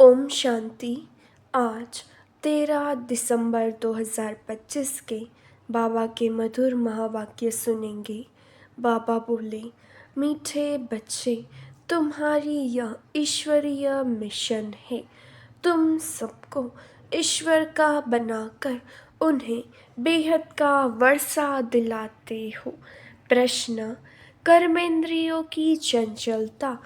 ओम शांति। आज 13 दिसंबर 2025 के बाबा के मधुर महावाक्य सुनेंगे। बाबा बोले, मीठे बच्चे, तुम्हारी यह ईश्वरीय मिशन है। तुम सबको ईश्वर का बनाकर उन्हें बेहद का वर्षा दिलाते हो। प्रश्न, कर्मेंद्रियों की चंचलता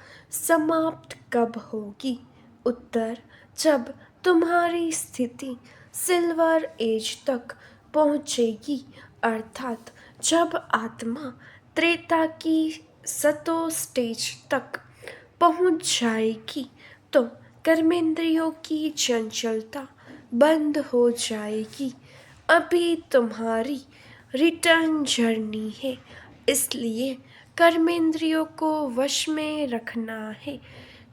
समाप्त कब होगी? उत्तर, जब तुम्हारी स्थिति सिल्वर एज तक पहुँचेगी, अर्थात जब आत्मा त्रेता की सतो स्टेज तक पहुँच जाएगी तो कर्मेंद्रियों की चंचलता बंद हो जाएगी। अभी तुम्हारी रिटर्न जर्नी है, इसलिए कर्मेंद्रियों को वश में रखना है।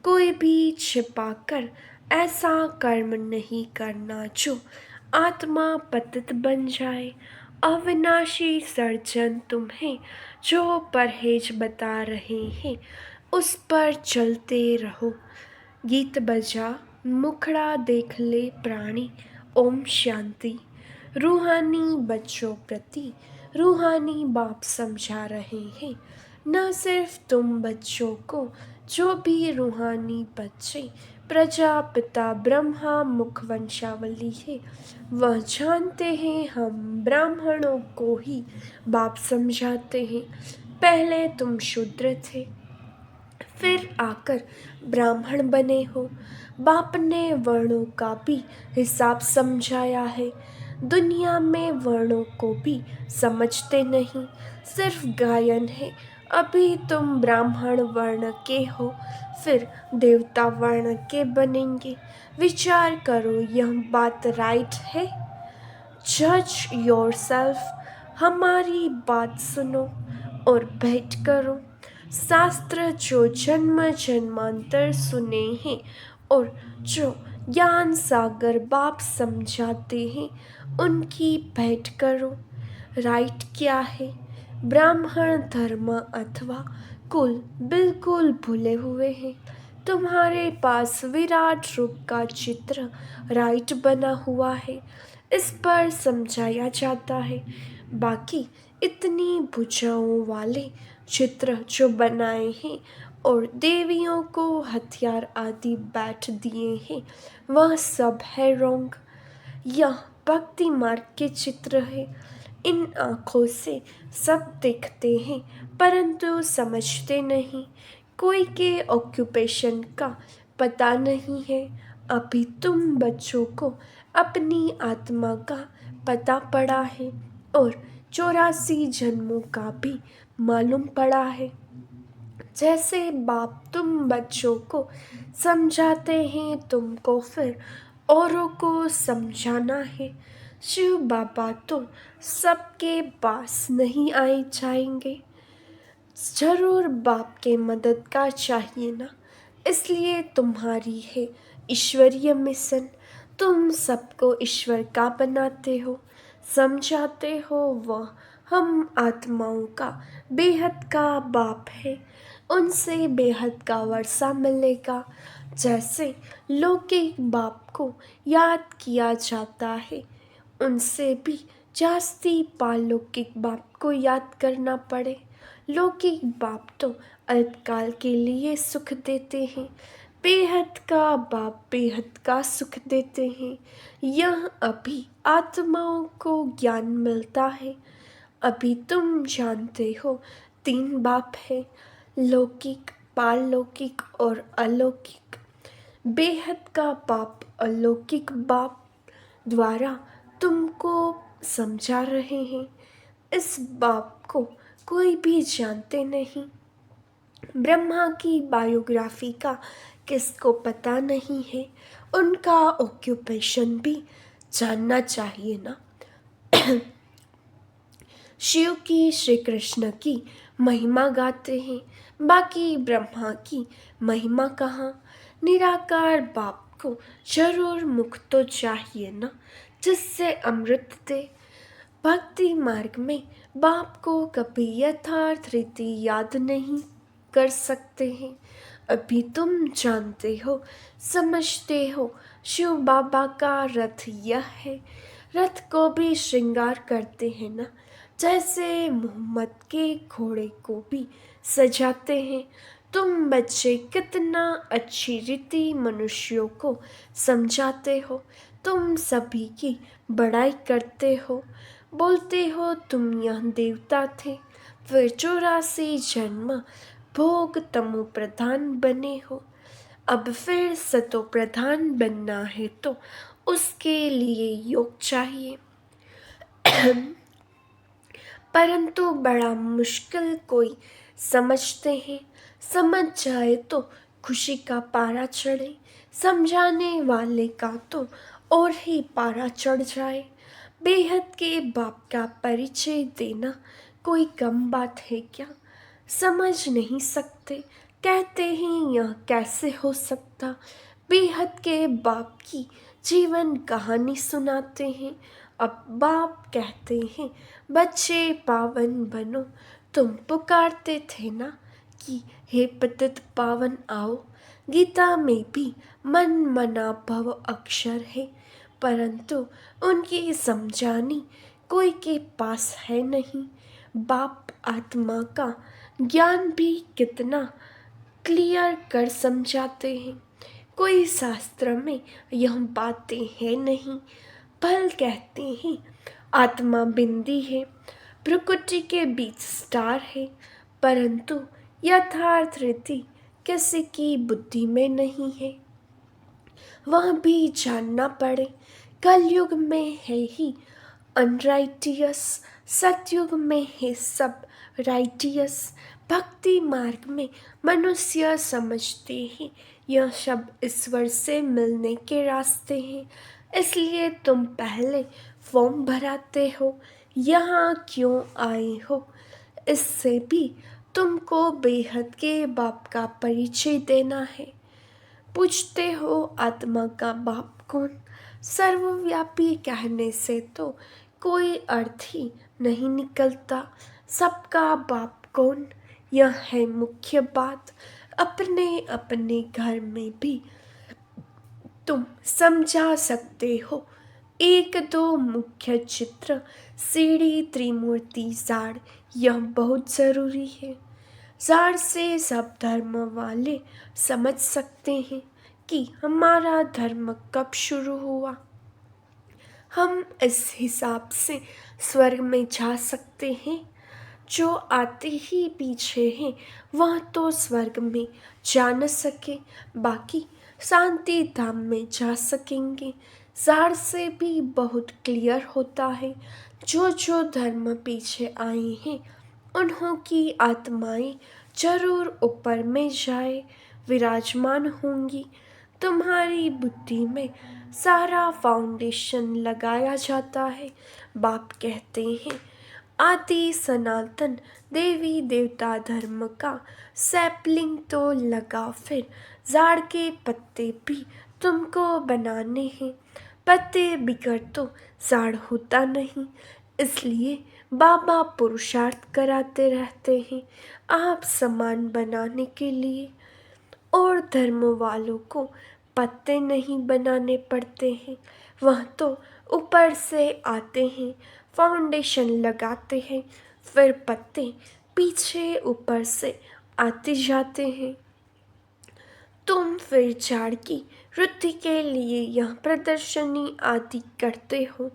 कोई भी छिपाकर ऐसा कर्म नहीं करना जो आत्मा पतित बन जाए। अविनाशी सर्जन तुम्हें जो परहेज बता रहे हैं उस पर चलते रहो। गीत बजा, मुखड़ा देख ले प्राणी। ओम शांति। रूहानी बच्चों प्रति रूहानी बाप समझा रहे हैं। न सिर्फ तुम बच्चों को, जो भी रूहानी बच्चे प्रजापिता ब्रह्मा मुख वंशावली है, वह जानते हैं हम ब्राह्मणों को ही बाप समझाते हैं। पहले तुम शूद्र थे, फिर आकर ब्राह्मण बने हो। बाप ने वर्णों का भी हिसाब समझाया है। दुनिया में वर्णों को भी समझते नहीं, सिर्फ गायन है। अभी तुम ब्राह्मण वर्ण के हो, फिर देवता वर्ण के बनेंगे। विचार करो, यह बात राइट है? जज योरसेल्फ। हमारी बात सुनो और बैठ करो। शास्त्र जो जन्म जन्मांतर सुने हैं और जो ज्ञान सागर बाप समझाते हैं, उनकी भेंट करो। राइट क्या है? ब्राह्मण धर्म अथवा कुल बिल्कुल भूले हुए हैं। तुम्हारे पास विराट रूप का चित्र राइट बना हुआ है, इस पर समझाया जाता है। बाकी इतनी भुजाओं वाले चित्र जो बनाए हैं और देवियों को हथियार आदि बैठ दिए हैं, वह सब है रॉन्ग। यह भक्ति मार्ग के चित्र है। इन आँखों से सब देखते हैं परंतु समझते नहीं। कोई के ऑक्यूपेशन का पता नहीं है। अभी तुम बच्चों को अपनी आत्मा का पता पड़ा है और 84 जन्मों का भी मालूम पड़ा है। जैसे बाप तुम बच्चों को समझाते हैं, तुमको फिर औरों को समझाना है। शिव बाबा तो सबके पास नहीं आए जाएंगे, जरूर बाप के मदद का चाहिए ना। इसलिए तुम्हारी है ईश्वरीय मिशन। तुम सबको ईश्वर का बनाते हो, समझाते हो। वह हम आत्माओं का बेहद का बाप है, उनसे बेहद का वर्षा मिलेगा। जैसे लौकिक बाप को याद किया जाता है, उनसे भी जास्ती पालौकिक बाप को याद करना पड़े। लौकिक बाप तो अल्पकाल के लिए सुख देते हैं, बेहद का बाप बेहद का सुख देते हैं। यह अभी आत्माओं को ज्ञान मिलता है। अभी तुम जानते हो 3 बाप है, लौकिक, पारलौकिक और अलौकिक। बेहद का बाप अलौकिक बाप द्वारा तुमको समझा रहे हैं। इस बाप को कोई भी जानते नहीं। ब्रह्मा की बायोग्राफी का किसको पता नहीं है, उनका ऑक्यूपेशन भी जानना चाहिए ना। शिव की, श्री कृष्ण की महिमा गाते हैं, बाकी ब्रह्मा की महिमा कहाँ? निराकार बाप को जरूर मुख तो चाहिए ना, जिससे अमृत दे। भक्ति मार्ग में बाप को कभी यथार्थ रीति याद नहीं कर सकते हैं। अभी तुम जानते हो, समझते हो, शिव बाबा का रथ यह है। रथ को भी श्रृंगार करते हैं ना, जैसे मोहम्मद के घोड़े को भी सजाते हैं। तुम बच्चे कितना अच्छी रीति मनुष्यों को समझाते हो। तुम सभी की बड़ाई करते हो, बोलते हो तुम यह देवता थे, फिर 84 जन्म भोग तमो प्रधान बने हो। अब फिर सतो प्रधान बनना है तो उसके लिए योग चाहिए। परंतु बड़ा मुश्किल कोई समझते हैं। समझ जाए तो खुशी का पारा चढ़े, समझाने वाले का तो और ही पारा चढ़ जाए। बेहद के बाप का परिचय देना कोई कम बात है क्या? समझ नहीं सकते, कहते हैं यह कैसे हो सकता। बेहद के बाप की जीवन कहानी सुनाते हैं। अब बाप कहते हैं बच्चे पावन बनो। तुम पुकारते थे ना कि हे पतित पावन आओ। गीता में भी मन मना भव अक्षर है, परंतु उनकी समझानी कोई के पास है नहीं। बाप आत्मा का ज्ञान भी कितना क्लियर कर समझाते हैं। कोई शास्त्र में यह बातें हैं नहीं। भल कहते हैं आत्मा बिंदी है, प्रकृति के बीच स्टार है, परंतु यथार्थ रीति किसी की बुद्धि में नहीं है। वह भी जानना पड़े। कलयुग में है ही अनराइटियस, सतयुग में है सब राइटियस। भक्ति मार्ग में मनुष्य समझते हैं यह सब ईश्वर से मिलने के रास्ते हैं। इसलिए तुम पहले फॉर्म भराते हो, यहाँ क्यों आए हो? इससे भी तुमको बेहद के बाप का परिचय देना है। पूछते हो आत्मा का बाप कौन? सर्वव्यापी कहने से तो कोई अर्थ ही नहीं निकलता। सबका बाप कौन, यह है मुख्य बात। अपने अपने घर में भी तुम समझा सकते हो। एक दो मुख्य चित्र, सीढ़ी, त्रिमूर्ति, जाड़, यह बहुत जरूरी है। जाड़ से सब धर्म वाले समझ सकते हैं कि हमारा धर्म कब शुरू हुआ। हम इस हिसाब से स्वर्ग में जा सकते हैं। जो आते ही पीछे हैं वह तो स्वर्ग में जा न सके, बाकी शांति धाम में जा सकेंगे। जाड़ से भी बहुत क्लियर होता है। जो जो धर्म पीछे आए हैं उन्हों की आत्माएं जरूर ऊपर में जाए विराजमान होंगी। तुम्हारी बुद्धि में सारा फाउंडेशन लगाया जाता है। बाप कहते हैं आदि सनातन देवी देवता धर्म का सैपलिंग तो लगा, फिर जाड़ के पत्ते भी तुमको बनाने हैं। पत्ते बिगड़ तो जाड़ होता नहीं, इसलिए बाबा पुरुषार्थ कराते रहते हैं आप समान बनाने के लिए। और धर्म वालों को पत्ते नहीं बनाने पड़ते हैं, वह तो ऊपर से आते हैं, फाउंडेशन लगाते हैं, फिर पत्ते पीछे ऊपर से आते जाते हैं। तुम फिर झाड़ की वृद्धि के लिए यह प्रदर्शनी आदि करते हो,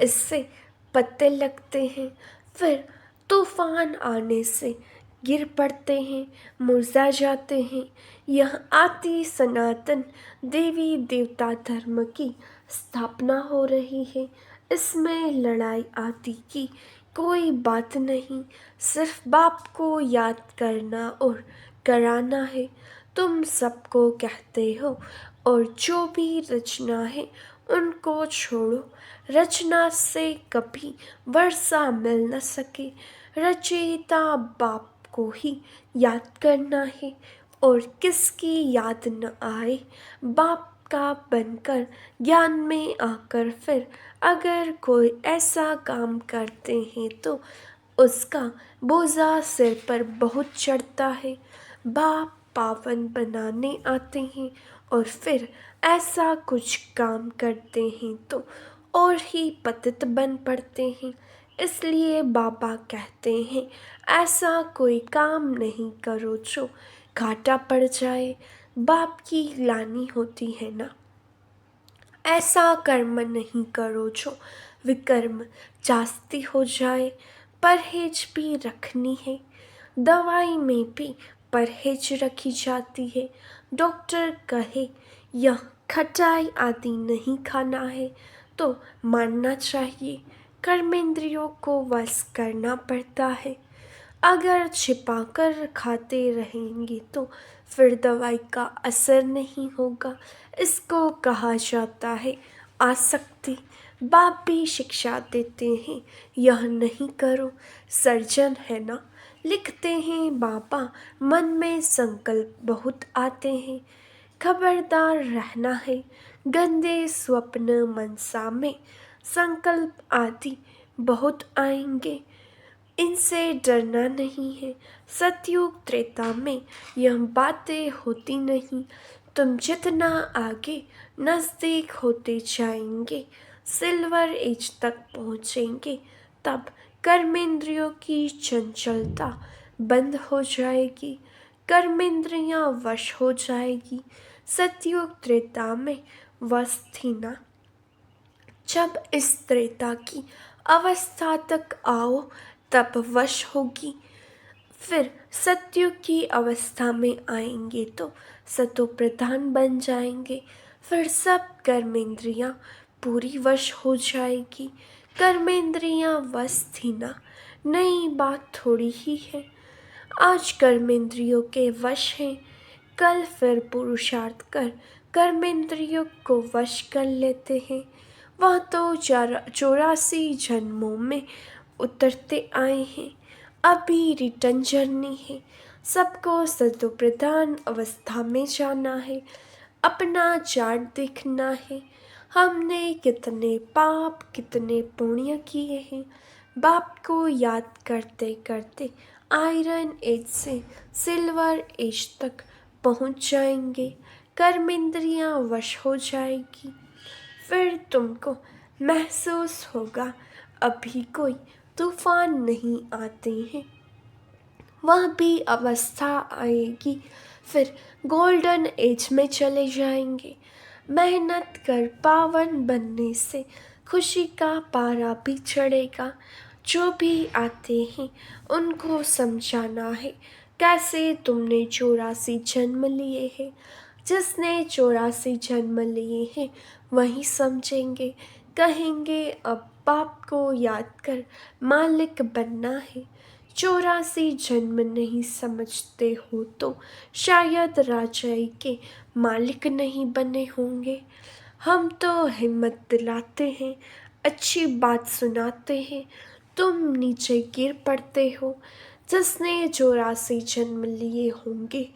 इससे पत्ते लगते हैं, फिर तूफान आने से गिर पड़ते हैं, मुरझा जाते हैं। यह आदि सनातन देवी देवता धर्म की स्थापना हो रही है। इसमें लड़ाई आदि की कोई बात नहीं, सिर्फ बाप को याद करना और कराना है। तुम सबको कहते हो और जो भी रचना है उनको छोड़ो। रचना से कभी वर्षा मिल न सके, रचयिता बाप को ही याद करना है। और किसकी याद न आए, बाप का बनकर ज्ञान में आकर फिर अगर कोई ऐसा काम करते हैं तो उसका बोझा सिर पर बहुत चढ़ता है। बाप पावन बनाने आते हैं और फिर ऐसा कुछ काम करते हैं तो और ही पतित बन पड़ते हैं। इसलिए बाबा कहते हैं ऐसा कोई काम नहीं करो जो घाटा पड़ जाए, बाप की ग्लानि होती है ना। ऐसा कर्म नहीं करो जो विकर्म जास्ती हो जाए। परहेज भी रखनी है, दवाई में भी परहेज रखी जाती है। डॉक्टर कहे यह खटाई आदि नहीं खाना है तो मानना चाहिए। कर्मेंद्रियों को वश करना पड़ता है। अगर छिपाकर खाते रहेंगे तो फिर दवाई का असर नहीं होगा। इसको कहा जाता है आसक्ति। बाप भी शिक्षा देते हैं यह नहीं करो। सर्जन है ना, लिखते हैं बाबा मन में संकल्प बहुत आते हैं, खबरदार रहना है। गंदे स्वप्न मनसा में संकल्प आदि बहुत आएंगे, इनसे डरना नहीं है। सतयुग त्रेता में यह बातें होती नहीं। तुम जितना आगे नज़दीक होते जाएंगे, सिल्वर एज तक पहुँचेंगे, तब कर्मेंद्रियों की चंचलता बंद हो जाएगी, कर्मेंद्रियाँ वश हो जाएगी। सतयुग त्रेता में वश थी ना। जब इस त्रेता की अवस्था तक आओ तब वश होगी। फिर सतयुग की अवस्था में आएंगे तो सतो प्रधान बन जाएंगे। फिर सब कर्मेंद्रियाँ पूरी वश हो जाएगी। कर्मेंद्रियाँ वश थी ना, नई बात थोड़ी ही है। आज कर्मेंद्रियों के वश हैं, कल फिर पुरुषार्थ कर कर्मेंद्रियों को वश कर लेते हैं। वह तो 84 जन्मों में उतरते आए हैं, अभी रिटर्न जर्नी है। सबको सतोप्रधान अवस्था में जाना है, अपना चार्ट देखना है। हमने कितने पाप कितने पुण्य किए हैं, बाप को याद करते करते आयरन एज से सिल्वर एज तक पहुंच जाएंगे। कर्मेंद्रियां वश हो जाएगी। फिर तुमको महसूस होगा अभी कोई तूफान नहीं आते हैं। वह भी अवस्था आएगी, फिर गोल्डन एज में चले जाएंगे। मेहनत कर पावन बनने से खुशी का पारा भी चढ़ेगा। जो भी आते हैं उनको समझाना है कैसे तुमने 84 जन्म लिए हैं। जिसने 84 जन्म लिए हैं वही समझेंगे, कहेंगे अब बाप को याद कर मालिक बनना है। 84 जन्म नहीं समझते हो तो शायद राजाई के मालिक नहीं बने होंगे। हम तो हिम्मत दिलाते हैं, अच्छी बात सुनाते हैं, तुम नीचे गिर पड़ते हो। जिसने 84 जन्म लिए होंगे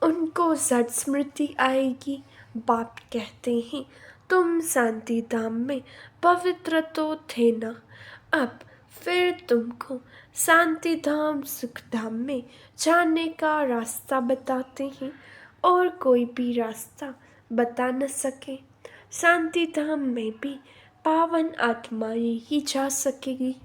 उनको झट स्मृति आएगी। बाप कहते हैं तुम शांति धाम में पवित्र तो थे ना, अब फिर तुमको शांति धाम सुख धाम में जाने का रास्ता बताते हैं और कोई भी रास्ता बता न सके। शांति धाम में भी पावन आत्माएं ही जा सकेगी।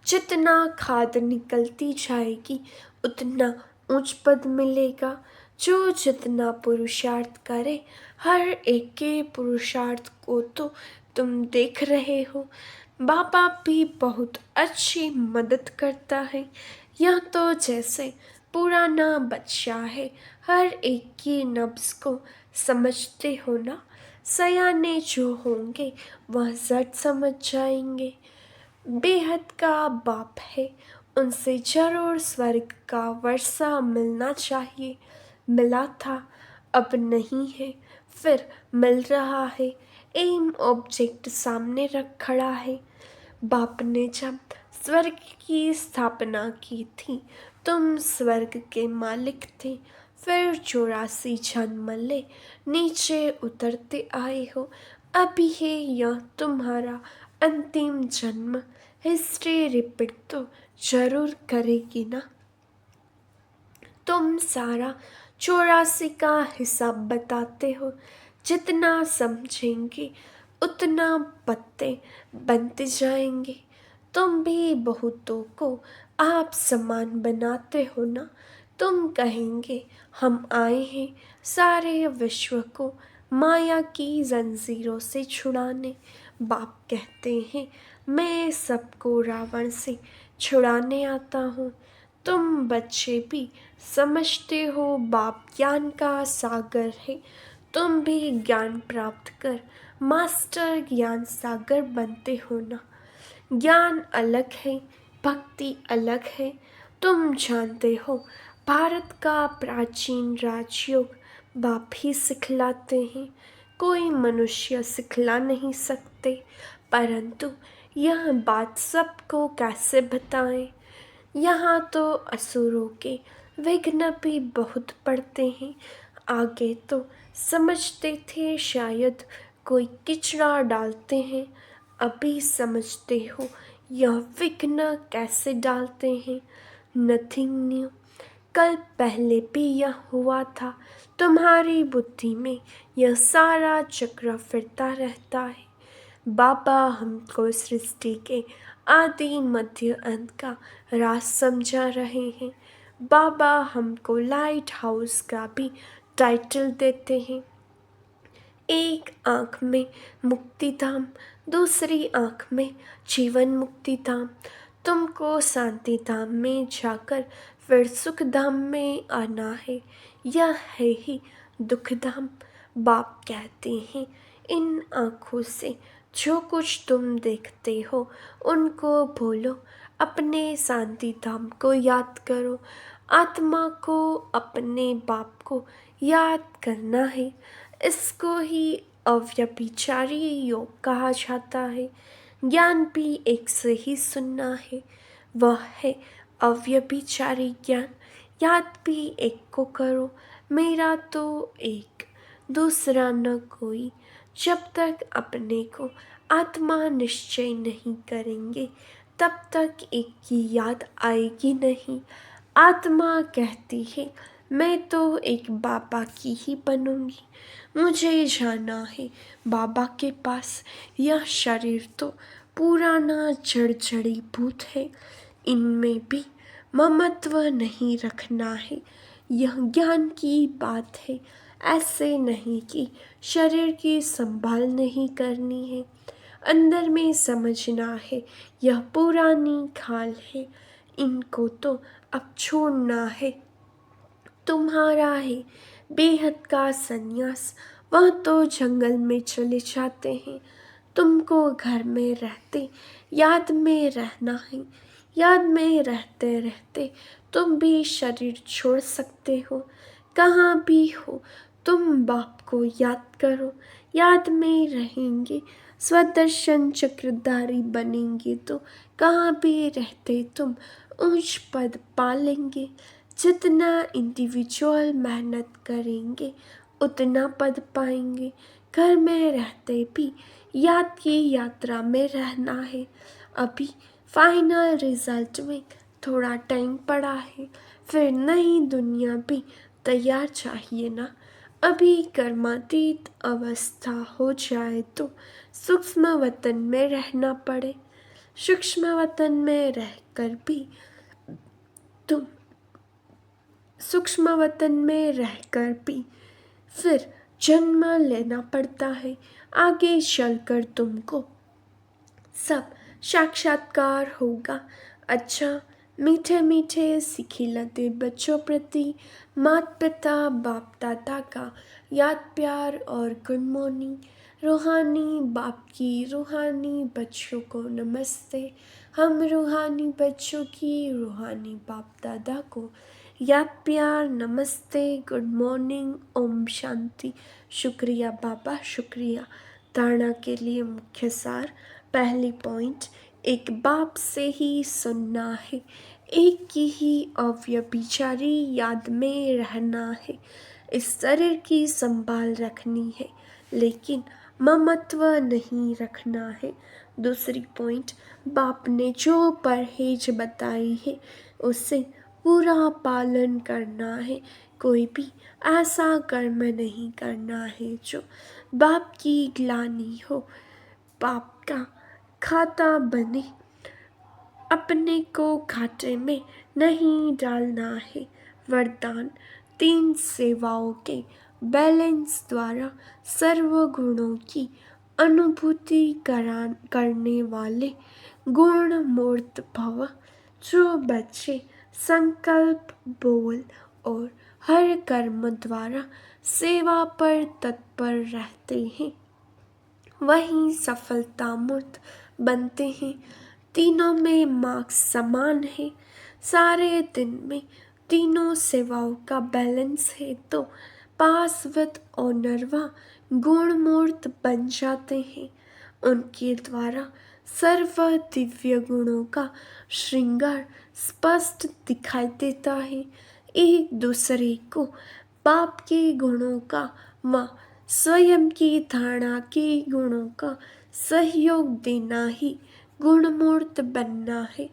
जितना खाद निकलती जाएगी उतना ऊंच पद मिलेगा। जो जितना पुरुषार्थ करे, हर एक के पुरुषार्थ को तो तुम देख रहे हो। बाबा भी बहुत अच्छी मदद करता है। यह तो जैसे पुराना बच्चा है, हर एक की नब्ज को समझते हो ना। सयाने जो होंगे वह झट समझ जाएंगे। बेहद का बाप है, उनसे जरूर स्वर्ग का वर्षा मिलना चाहिए। मिला था, अब नहीं है, फिर मिल रहा है। एम ऑब्जेक्ट सामने रख खड़ा है। बाप ने जब स्वर्ग की स्थापना की थी तुम स्वर्ग के मालिक थे। फिर 84 जन्म ले नीचे उतरते आए हो। अभी है यह तुम्हारा अंतिम जन्म। हिस्ट्री रिपीट तो जरूर करेगी ना। तुम सारा 84 का हिसाब बताते हो। जितना समझेंगे उतना पत्ते बनते जाएंगे। तुम भी बहुतों को आप समान बनाते हो ना। तुम कहेंगे हम आए हैं सारे विश्व को माया की जंजीरों से छुड़ाने। बाप कहते हैं मैं सबको रावण से छुड़ाने आता हूँ। तुम बच्चे भी समझते हो बाप ज्ञान का सागर है। तुम भी ज्ञान प्राप्त कर मास्टर ज्ञान सागर बनते हो ना। ज्ञान अलग है, भक्ति अलग है। तुम जानते हो भारत का प्राचीन राजयोग बाप ही सिखलाते हैं। कोई मनुष्य सिखला नहीं सकते। परंतु यह बात सबको कैसे बताएं। यहाँ तो असुरों के विघ्न भी बहुत पड़ते हैं। आगे तो समझते थे शायद कोई किचड़ा डालते हैं। अभी समझते हो यह विघ्न कैसे डालते हैं। नथिंग न्यू, कल पहले भी यह हुआ था। तुम्हारी बुद्धि में यह सारा चक्र फिरता रहता है। बाबा हमको सृष्टि के आदि मध्य अंत का राज समझा रहे हैं। बाबा हमको लाइट हाउस का भी टाइटल देते हैं। एक आँख में मुक्ति धाम, दूसरी आँख में जीवन मुक्ति धाम। तुमको शांति धाम में जाकर फिर सुख धाम में आना है। यह है ही दुख धाम। बाप कहते हैं इन आँखों से जो कुछ तुम देखते हो उनको भूलो। अपने शांति धाम को याद करो। आत्मा को अपने बाप को याद करना है। इसको ही अव्यभिचारी योग कहा जाता है। ज्ञान भी एक से ही सुनना है, वह है अव्यभिचारी ज्ञान। याद भी एक को करो, मेरा तो एक, दूसरा न कोई। जब तक अपने को आत्मा निश्चय नहीं करेंगे तब तक एक की याद आएगी नहीं। आत्मा कहती है मैं तो एक बाबा की ही बनूंगी। मुझे जाना है बाबा के पास। यह शरीर तो पुराना जड़ी भूत है। इनमें भी ममत्व नहीं रखना है। यह ज्ञान की बात है। ऐसे नहीं कि शरीर की संभाल नहीं करनी है। अंदर में समझना है यह पुरानी खाल है। इनको तो अब छोड़ना है। तुम्हारा है बेहद का संन्यास, वह तो जंगल में चले जाते हैं। तुमको घर में रहते याद में रहना है। याद में रहते रहते तुम भी शरीर छोड़ सकते हो। कहाँ भी हो तुम बाप को याद करो। याद में रहेंगे स्वदर्शन चक्रधारी बनेंगे तो कहाँ भी रहते तुम ऊंच पद पालेंगे। जितना इंडिविजुअल मेहनत करेंगे उतना पद पाएंगे। घर में रहते भी याद की यात्रा में रहना है। अभी फाइनल रिजल्ट में थोड़ा टाइम पड़ा है, फिर नई दुनिया भी तैयार चाहिए ना। अभी कर्मातीत अवस्था हो जाए तो सूक्ष्म वतन में रहना पड़े। सूक्ष्म वतन में रहकर भी तुम सूक्ष्म वतन में रहकर भी फिर जन्म लेना पड़ता है। आगे चलकर तुमको सब साक्षात्कार होगा। अच्छा, मीठे मीठे सिखिलते बच्चों प्रति माता पिता बाप दादा का याद प्यार और गुड मॉर्निंग। रूहानी बाप की रूहानी बच्चों को नमस्ते। हम रूहानी बच्चों की रूहानी बाप दादा को याद प्यार नमस्ते, गुड मॉर्निंग, ओम शांति। शुक्रिया बाबा, शुक्रिया। धारणा के लिए मुख्य सार। पहली पॉइंट, एक बाप से ही सुनना है। एक की ही अव्यभिचारी याद में रहना है। इस शरीर की संभाल रखनी है लेकिन ममत्व नहीं रखना है। दूसरी पॉइंट, बाप ने जो परहेज बताई है उसे पूरा पालन करना है। कोई भी ऐसा कर्म नहीं करना है जो बाप की ग्लानि हो, पाप का खाता बने। अपने को घाटे में नहीं डालना है। वरदान, 3 सेवाओं के बैलेंस द्वारा सर्व गुणों की अनुभूति करने वाले गुण मूर्त भव। जो बच्चे संकल्प, बोल और हर कर्म द्वारा सेवा पर तत्पर रहते हैं, वही सफलता मूर्त बनते हैं। तीनों में मार्क्स समान है। सारे दिन में तीनों सेवाओं का बैलेंस है तो पासवत और नरवा गुणमूर्त बन जाते हैं। उनके द्वारा सर्व दिव्य गुणों का श्रृंगार स्पष्ट दिखाई देता है। एक दूसरे को पाप के गुणों का व स्वयं की धारणा के गुणों का सहयोग देना ही गुणमूर्त बनना है,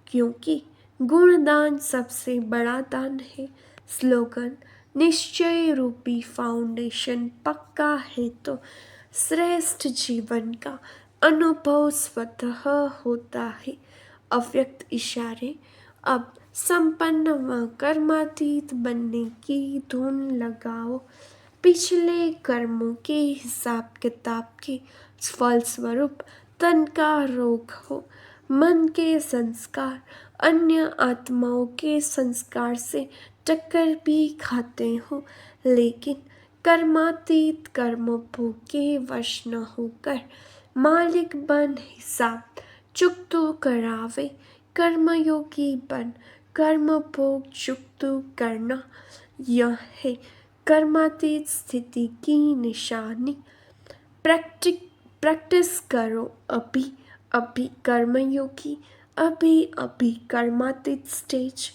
क्योंकि गुणदान सबसे बड़ा दान है। स्लोगन, निश्चय रूपी फाउंडेशन पक्का है तो श्रेष्ठ जीवन का अनुभव स्वतः होता है। अव्यक्त इशारे, अब संपन्न व कर्मातीत बनने की धुन लगाओ। पिछले कर्मों के हिसाब किताब के फलस्वरूप तन का रोग हो, मन के संस्कार अन्य आत्माओं के संस्कार से टक्कर भी खाते हो, लेकिन कर्मातीत कर्म भोग के वश न होकर मालिक बन हिसाब चुकतू करावे। कर्मयोगी बन कर्म भोग चुकतू करना, यह है कर्मातीत स्थिति की निशानी। प्रैक्टिस करो अभी अभी कर्मयोगी, अभी अभी कर्मातीत स्टेज।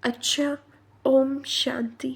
अच्छा, ओम शांति।